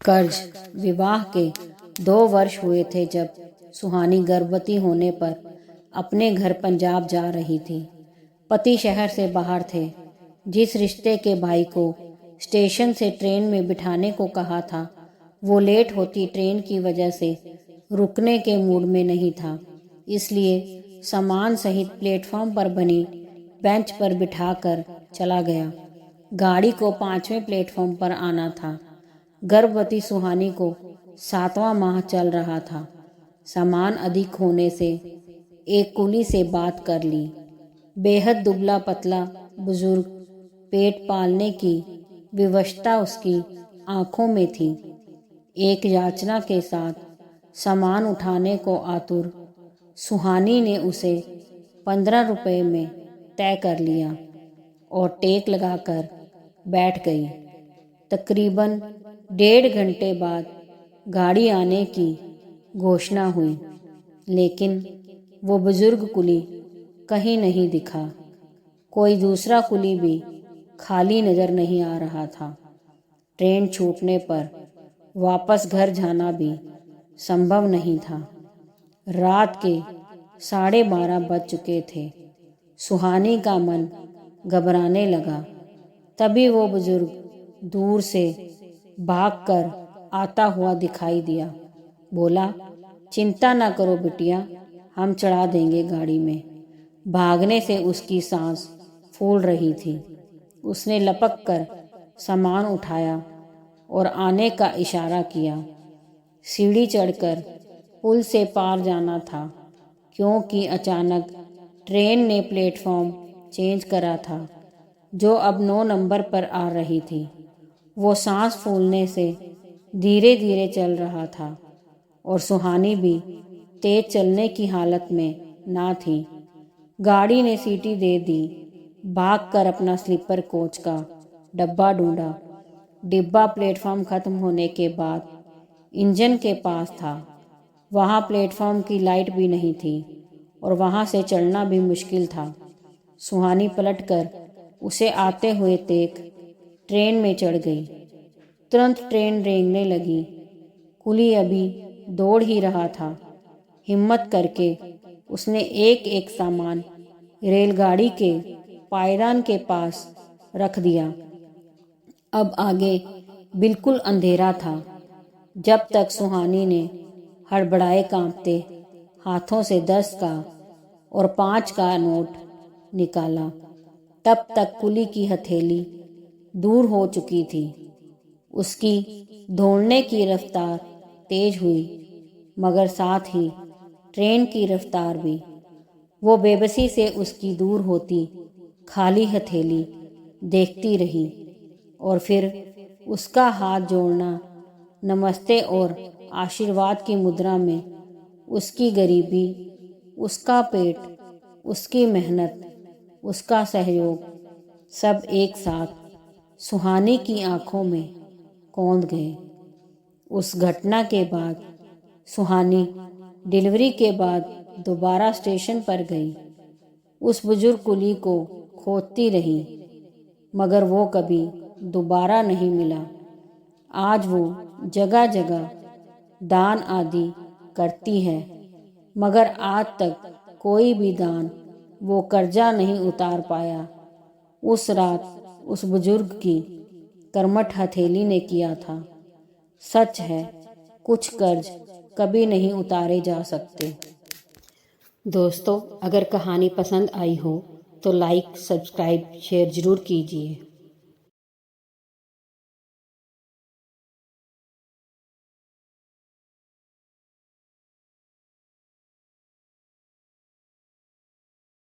कर्ज। विवाह के 2 वर्ष हुए थे जब सुहानी गर्भवती होने पर अपने घर पंजाब जा रही थी। पति शहर से बाहर थे। जिस रिश्ते के भाई को स्टेशन से ट्रेन में बिठाने को कहा था, वो लेट होती ट्रेन की वजह से रुकने के मूड में नहीं था, इसलिए सामान सहित प्लेटफॉर्म पर बनी बेंच पर बिठाकर चला गया। गाड़ी को 5वें प्लेटफॉर्म पर आना था। गर्भवती सुहानी को 7वां माह चल रहा था। सामान अधिक होने से एक कुली से बात कर ली। बेहद दुबला पतला बुजुर्ग, पेट पालने की विवशता उसकी आंखों में थी। एक याचना के साथ सामान उठाने को आतुर सुहानी ने उसे 15 रुपए में तय कर लिया और टेक लगाकर बैठ गई। तकरीबन 1.5 घंटे बाद गाड़ी आने की घोषणा हुई, लेकिन वो बुजुर्ग कुली कहीं नहीं दिखा। कोई दूसरा कुली भी खाली नजर नहीं आ रहा था। ट्रेन छूटने पर वापस घर जाना भी संभव नहीं था। रात के 12:30 बज चुके थे। सुहानी का मन घबराने लगा। तभी वो बुजुर्ग दूर से भागकर आता हुआ दिखाई दिया। बोला, चिंता ना करो बिटिया, हम चढ़ा देंगे गाड़ी में। भागने से उसकी सांस फूल रही थी। उसने लपक कर सामान उठाया और आने का इशारा किया। सीढ़ी चढ़कर पुल से पार जाना था, क्योंकि अचानक ट्रेन ने प्लेटफॉर्म चेंज करा था, जो अब 9 नंबर पर आ रही थी। वो सांस फूलने से धीरे धीरे चल रहा था और सुहानी भी तेज चलने की हालत में ना थी। गाड़ी ने सीटी दे दी। भागकर अपना स्लीपर कोच का डब्बा ढूंढा। डिब्बा प्लेटफॉर्म खत्म होने के बाद इंजन के पास था। वहाँ प्लेटफॉर्म की लाइट भी नहीं थी और वहाँ से चढ़ना भी मुश्किल था। सुहानी पलटकर उसे आते हुए देख ट्रेन में चढ़ गई। तुरंत ट्रेन रेंगने लगी। कुली अभी दौड़ ही रहा था। हिम्मत करके उसने एक एक सामान रेलगाड़ी के पायदान के पास रख दिया। अब आगे बिल्कुल अंधेरा था। जब तक सुहानी ने हड़बड़ाए कांपते हाथों से 10 का और 5 का नोट निकाला, तब तक कुली की हथेली दूर हो चुकी थी। उसकी दौड़ने की रफ्तार तेज हुई, मगर साथ ही ट्रेन की रफ्तार भी। वो बेबसी से उसकी दूर होती खाली हथेली देखती रही और फिर उसका हाथ जोड़ना, नमस्ते और आशीर्वाद की मुद्रा में उसकी गरीबी, उसका पेट, उसकी मेहनत, उसका सहयोग सब एक साथ सुहानी की आंखों में कौंध गए। उस घटना के बाद सुहानी डिलीवरी के बाद दोबारा स्टेशन पर गई। उस बुजुर्ग कुली को खोजती रही, मगर वो कभी दोबारा नहीं मिला। आज वो जगह जगह दान आदि करती है, मगर आज तक कोई भी दान वो कर्जा नहीं उतार पाया। उस रात उस बुजुर्ग की कर्मठ हथेली ने किया था। सच है, कुछ कर्ज कभी नहीं उतारे जा सकते। दोस्तों, अगर कहानी पसंद आई हो तो लाइक, सब्सक्राइब, शेयर ज़रूर कीजिए।